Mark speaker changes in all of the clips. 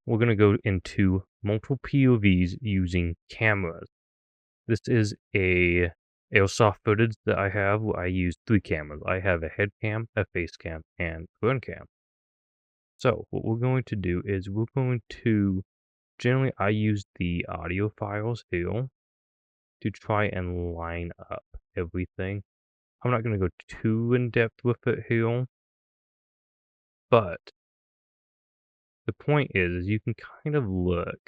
Speaker 1: we're going to go into multiple POVs using cameras. This is a airsoft footage that I have where I use 3 cameras. I have a head cam, a face cam, and burn cam. So what we're going to do is generally I use the audio files here to try and line up everything. I'm not going to go too in depth with it here, but the point is you can kind of look.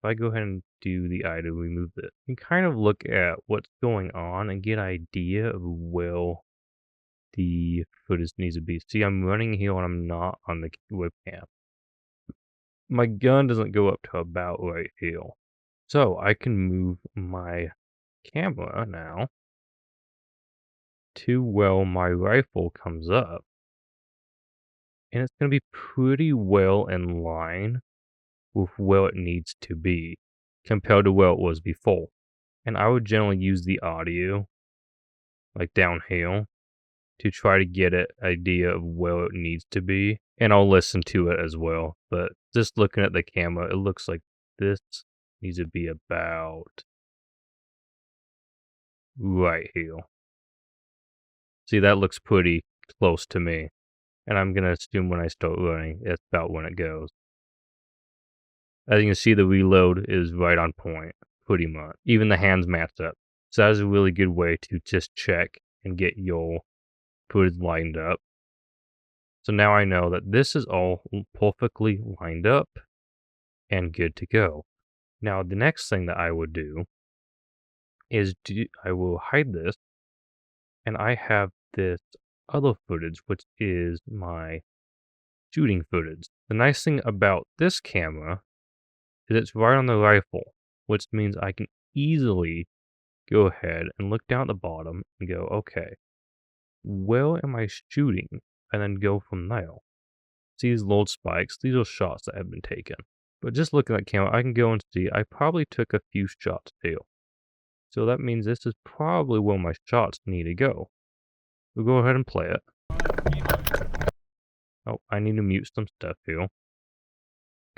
Speaker 1: If I go ahead and do the item, remove this, you can kind of look at what's going on and get an idea of where the footage needs to be. See, I'm running here and I'm not on the webcam. My gun doesn't go up to about right here. So I can move my camera now to where my rifle comes up. And it's going to be pretty well in line with where it needs to be compared to where it was before. And I would generally use the audio, like down here, to try to get an idea of where it needs to be. And I'll listen to it as well. But just looking at the camera, it looks like this needs to be about right here. See, that looks pretty close to me. And I'm going to assume when I start running, it's about when it goes. As you can see, the reload is right on point, pretty much. Even the hands match up. So that is a really good way to just check and get your footage lined up. So now I know that this is all perfectly lined up and good to go. Now the next thing that I would do is I will hide this, and I have this other footage, which is my shooting footage. The nice thing about this camera is it's right on the rifle, which means I can easily go ahead and look down at the bottom and go, okay, where am I shooting? And then go from there. See these load spikes? These are shots that have been taken. But just looking at the camera, I can go and see I probably took a few shots here. So that means this is probably where my shots need to go. We'll go ahead and play it. Oh, I need to mute some stuff here.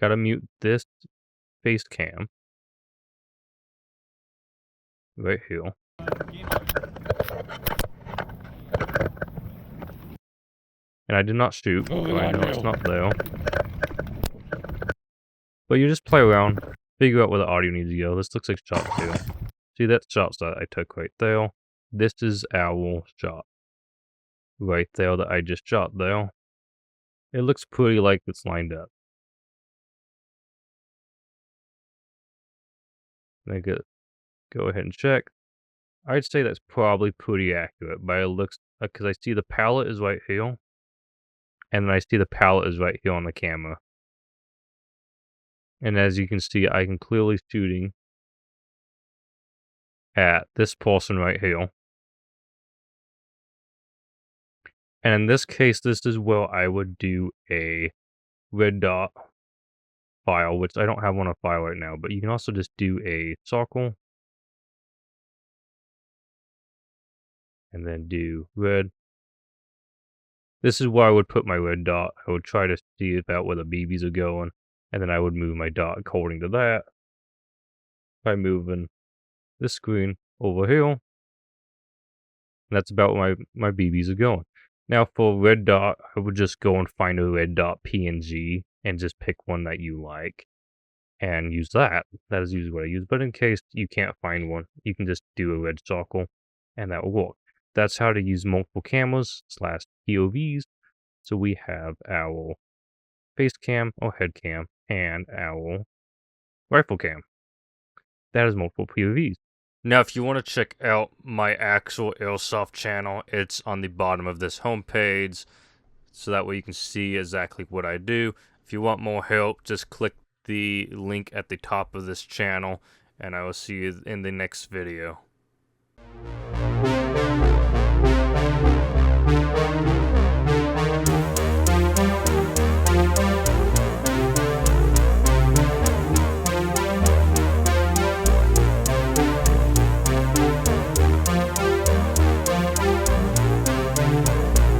Speaker 1: Gotta mute this face cam. Right here. And I did not shoot, so I know it's not there. But you just play around, figure out where the audio needs to go. This looks like shot 2. See, that's shots that I took right there. This is our shot right there that I just shot there. It looks pretty like it's lined up. I could go ahead and check. I'd say that's probably pretty accurate, but it looks, because I see the palette is right here, and then I see the palette is right here on the camera. And as you can see, I can clearly shooting at this person right here. And in this case, this is where I would do a red dot file, which I don't have one on file right now, but you can also just do a circle and then do red. This is where I would put my red dot. I would try to see about where the BBs are going, and then I would move my dot according to that by moving this screen over here. And that's about where my BBs are going. Now for red dot, I would just go and find a red dot PNG and just pick one that you like and use that. That is usually what I use. But in case you can't find one, you can just do a red circle and that will work. That's how to use multiple cameras / POVs. So we have our face cam or head cam and our rifle cam. That is multiple POVs. Now, if you want to check out my actual Airsoft channel, it's on the bottom of this homepage, so that way you can see exactly what I do. If you want more help, just click the link at the top of this channel, and I will see you in the next video.